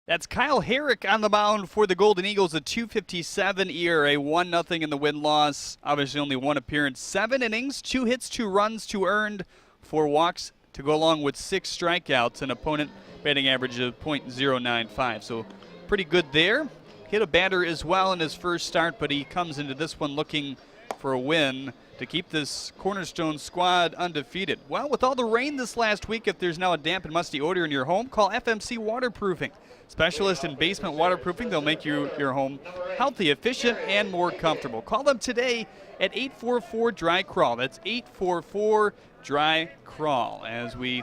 That's Kyle Herrick on the mound for the Golden Eagles, a 2.57 ERA, 1-0 in the win-loss. Obviously only one appearance, 7 innings, 2 hits, 2 runs, 2 earned, 4 walks to go along with 6 strikeouts, an opponent batting average of .095. So pretty good there. Hit a batter as well in his first start, but he comes into this one looking for a win to keep this Cornerstone squad undefeated. Well, with all the rain this last week, if there's now a damp and musty odor in your home, call FMC Waterproofing. Specialist in basement waterproofing, they'll make your home healthy, efficient, and more comfortable. Call them today at 844-DRY-CRAWL. That's 844-DRY-CRAWL as we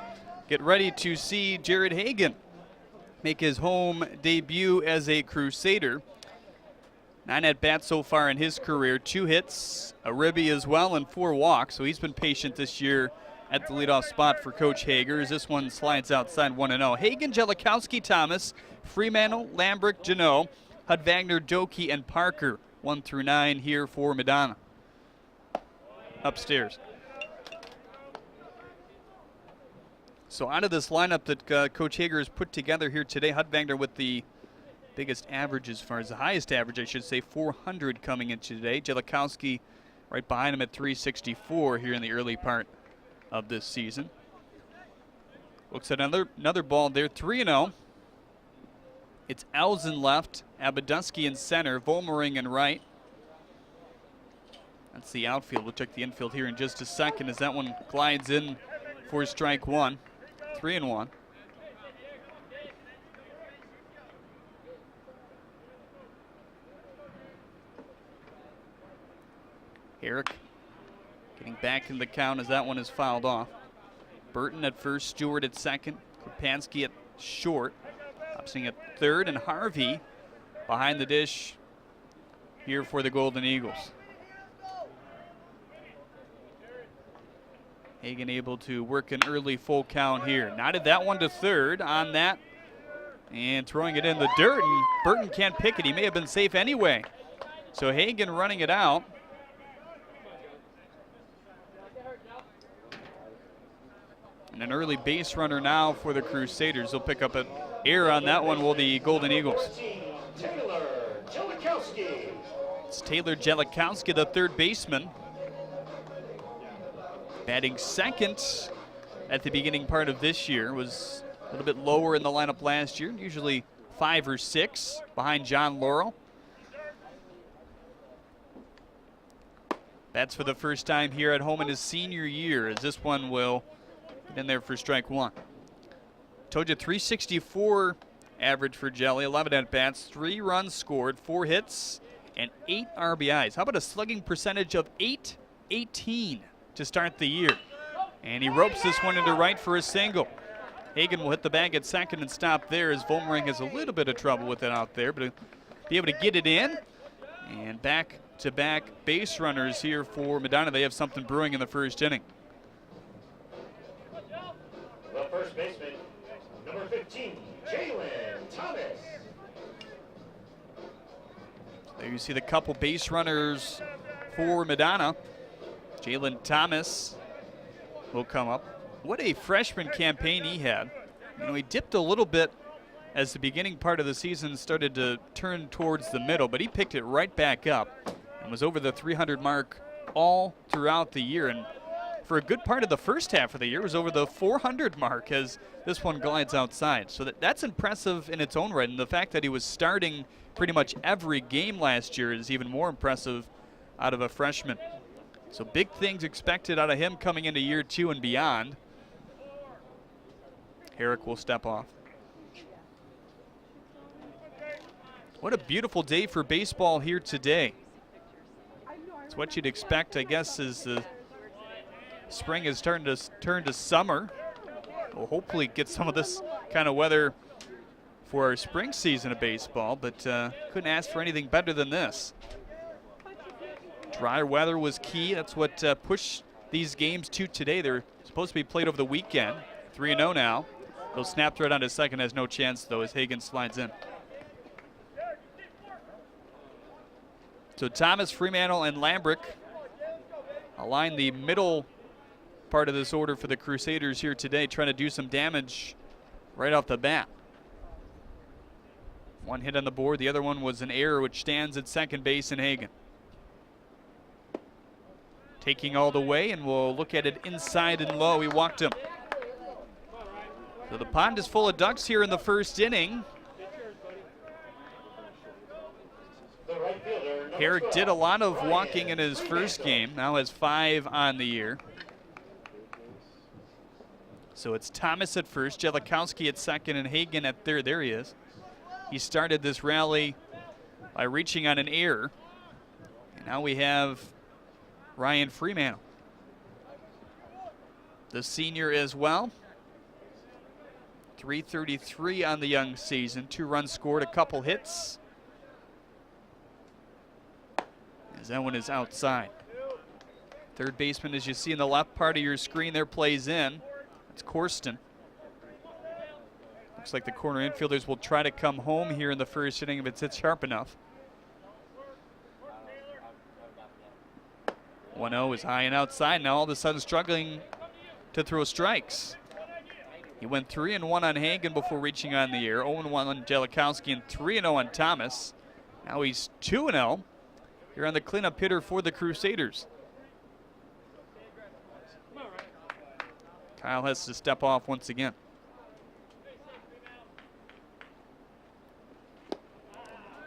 get ready to see Jared Hagan make his home debut as a Crusader. 9 at-bats so far in his career, 2 hits, a ribby as well, and 4 walks. So he's been patient this year at the leadoff spot for Coach Hager as this one slides outside 1-0. Hagen, Jellikowski, Thomas, Fremantle, Lambrick, Janot, Hudvagner, Doki, and Parker. 1 through 9 here for Madonna. Upstairs. So out of this lineup that Coach Hager has put together here today, Hudvagner with the biggest average as far as the highest average, I should say, 400 coming into today. Jellikowski right behind him at 364 here in the early part of this season. Looks at another ball there, 3-0. It's Elzen left, Abadusky in center, Volmering in right. That's the outfield. We'll check the infield here in just a second as that one glides in for strike 1. 3-1. Herrick getting back in the count as that one is fouled off. Burton at first, Stewart at second, Krapansky at short, Hobson at third, and Harvey behind the dish here for the Golden Eagles. Hagen able to work an early full count here. Knotted that one to third on that and throwing it in the dirt, and Burton can't pick it. He may have been safe anyway. So Hagen running it out. And an early base runner now for the Crusaders. They'll pick up an error on that one, will the Golden Eagles. It's Taylor Jellikowski, the third baseman. Batting second at the beginning part of this year. Was a little bit lower in the lineup last year, usually 5 or 6 behind John Laurel. That's for the first time here at home in his senior year, as this one will get in there for strike 1. Told you 364 average for Jelly, 11 at-bats, 3 runs scored, 4 hits, and 8 RBIs. How about a slugging percentage of .818 to start the year? And he ropes this one into right for a single. Hagen will hit the bag at second and stop there as Volmering has a little bit of trouble with it out there, but be able to get it in. And back-to-back base runners here for Madonna. They have something brewing in the first inning. The first baseman, number 15, Jalen Thomas. There you see the couple base runners for Madonna. Jalen Thomas will come up. What a freshman campaign he had. You know, he dipped a little bit as the beginning part of the season started to turn towards the middle, but he picked it right back up and was over the 300 mark all throughout the year. And for a good part of the first half of the year was over the 400 mark as this one glides outside. So that's impressive in its own right. And the fact that he was starting pretty much every game last year is even more impressive out of a freshman. So big things expected out of him coming into year 2 and beyond. Herrick will step off. What a beautiful day for baseball here today. It's what you'd expect, I guess, as the spring is starting to turn to summer. We'll hopefully get some of this kind of weather for our spring season of baseball, but couldn't ask for anything better than this. Drier weather was key. That's what pushed these games to today. They're supposed to be played over the weekend. 3-0 now. They'll snap throw it onto second. Has no chance, though, as Hagen slides in. So Thomas, Fremantle, and Lambrick align the middle part of this order for the Crusaders here today, trying to do some damage right off the bat. One hit on the board, the other one was an error, which stands at second base in Hagen. Taking all the way, and we'll look at it inside and low. He walked him. So the pond is full of ducks here in the first inning. Herrick did a lot of walking in his first game, now has 5 on the year. So it's Thomas at first, Jellikowski at second, and Hagen at third. There he is. He started this rally by reaching on an error. And now we have Ryan Freemantle, the senior as well. 333 on the young season, 2 runs scored, a couple hits. As that one is outside. Third baseman, as you see in the left part of your screen there, plays in. It's Cornerstone. Looks like the corner infielders will try to come home here in the first inning if it's hit sharp enough. 1-0 is high and outside. Now all of a sudden struggling to throw strikes. He went 3-1 on Hagen before reaching on the air. 0-1 on Jellikowski and 3-0 on Thomas. Now he's 2-0 here on the cleanup hitter for the Crusaders. Kyle has to step off once again.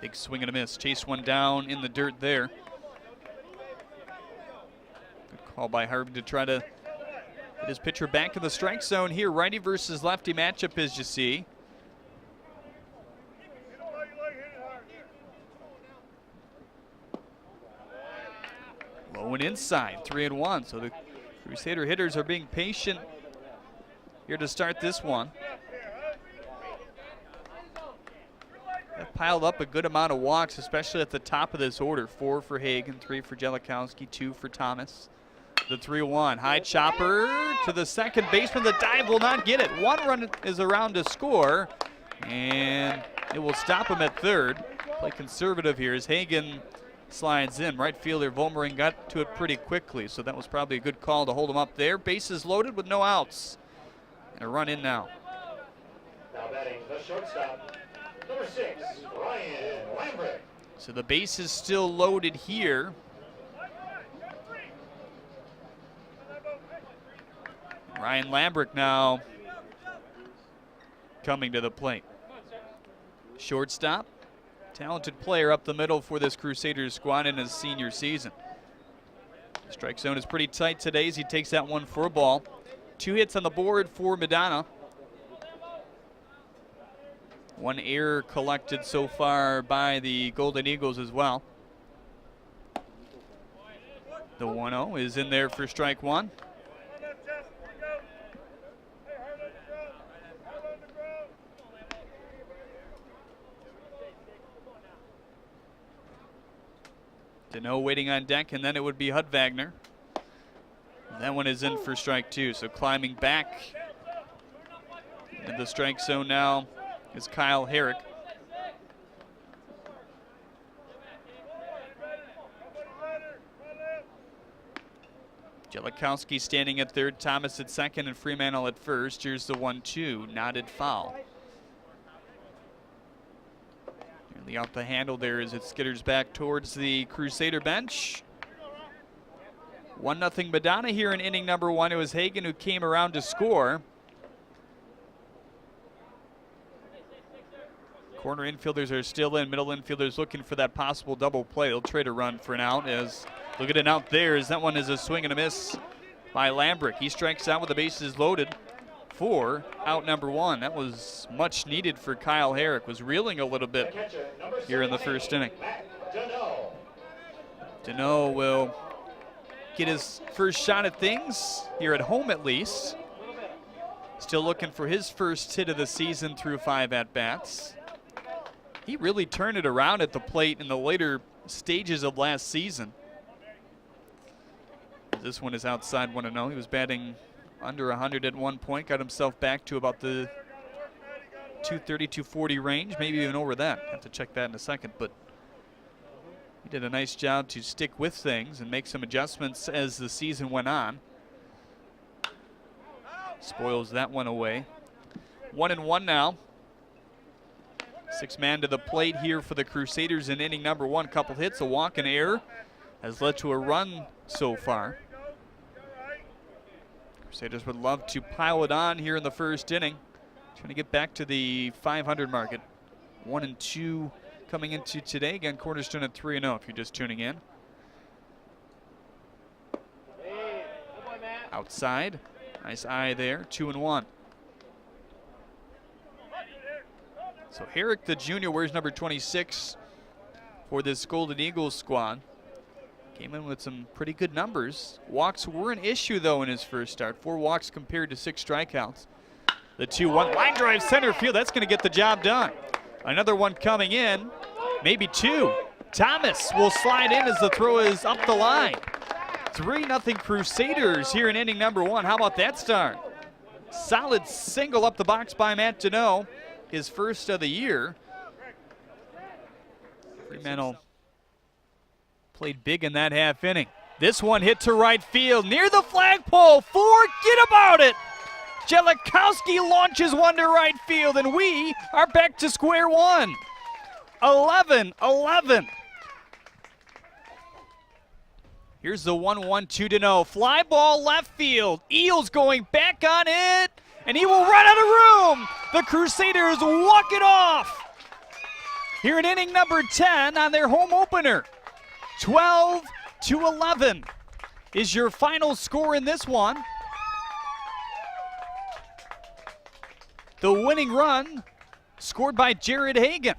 Big swing and a miss. Chase one down in the dirt there. Good call by Harvey to try to get his pitcher back in the strike zone here. Righty versus lefty matchup, as you see. Low and inside, 3-1. So the Crusader hitters are being patient here to start this one. They've piled up a good amount of walks, especially at the top of this order. 4 for Hagen, 3 for Jellikowski, 2 for Thomas. The 3-1, high chopper to the second baseman. The dive will not get it. 1 run is around to score, and it will stop him at third. Play conservative here as Hagen slides in. Right fielder Volmering got to it pretty quickly, so that was probably a good call to hold him up there. Bases loaded with no outs. And a run in now. Now batting the shortstop, number 6, Ryan Lambrick. So the base is still loaded here. Ryan Lambrick now coming to the plate. Shortstop, talented player up the middle for this Crusaders squad in his senior season. Strike zone is pretty tight today as he takes that one for a ball. 2 hits on the board for Madonna. 1 error collected so far by the Golden Eagles as well. The 1-0 is in there for strike 1. Deneau waiting on deck, and then it would be Hud Wagner. That one is in for strike 2, so climbing back in the strike zone now is Kyle Herrick. Jellikowski standing at third, Thomas at second, and Freemantle at first. Here's the 1-2, nodded foul. Nearly off the handle there as it skitters back towards the Crusader bench. 1-0 Madonna here in inning number 1. It was Hagen who came around to score. Corner infielders are still in. Middle infielders looking for that possible double play. They'll trade a run for an out. As look at an out there as that one is a swing and a miss by Lambrick. He strikes out with the bases loaded for out number 1. That was much needed for Kyle Herrick. Was reeling a little bit here in the first inning. Deneau will get his first shot at things here at home, at least. Still looking for his first hit of the season through 5 at-bats. He really turned it around at the plate in the later stages of last season. This one is outside 1-0. He was batting under 100 at one point, got himself back to about the 230, 240 range, maybe even over that. Have to check that in a second, but he did a nice job to stick with things and make some adjustments as the season went on. Spoils that one away. 1-1 now. Six-man to the plate here for the Crusaders in inning number 1. Couple hits, a walk, and error has led to a run so far. Crusaders would love to pile it on here in the first inning. Trying to get back to the 500 market. 1-2 coming into today. Again, Cornerstone at 3-0 if you're just tuning in. Outside. Nice eye there. 2-1. So Herrick, the junior, wears number 26 for this Golden Eagles squad. Came in with some pretty good numbers. Walks were an issue, though, in his first start. 4 walks compared to 6 strikeouts. The 2-1 line drive center field. That's going to get the job done. Another one coming in. Maybe 2. Thomas will slide in as the throw is up the line. 3-0 Crusaders here in inning number 1. How about that start? Solid single up the box by Matt Deneau. His first of the year. Fremantle played big in that half inning. This one hit to right field near the flagpole. Forget about it. Jellikowski launches one to right field, and we are back to square one. 11-11. Here's the 1-1 to Deneau. Fly ball left field. Eels going back on it, and he will run out of room. The Crusaders walk it off here in inning number 10 on their home opener. 12-11 is your final score in this one. The winning run scored by Jared Hagan.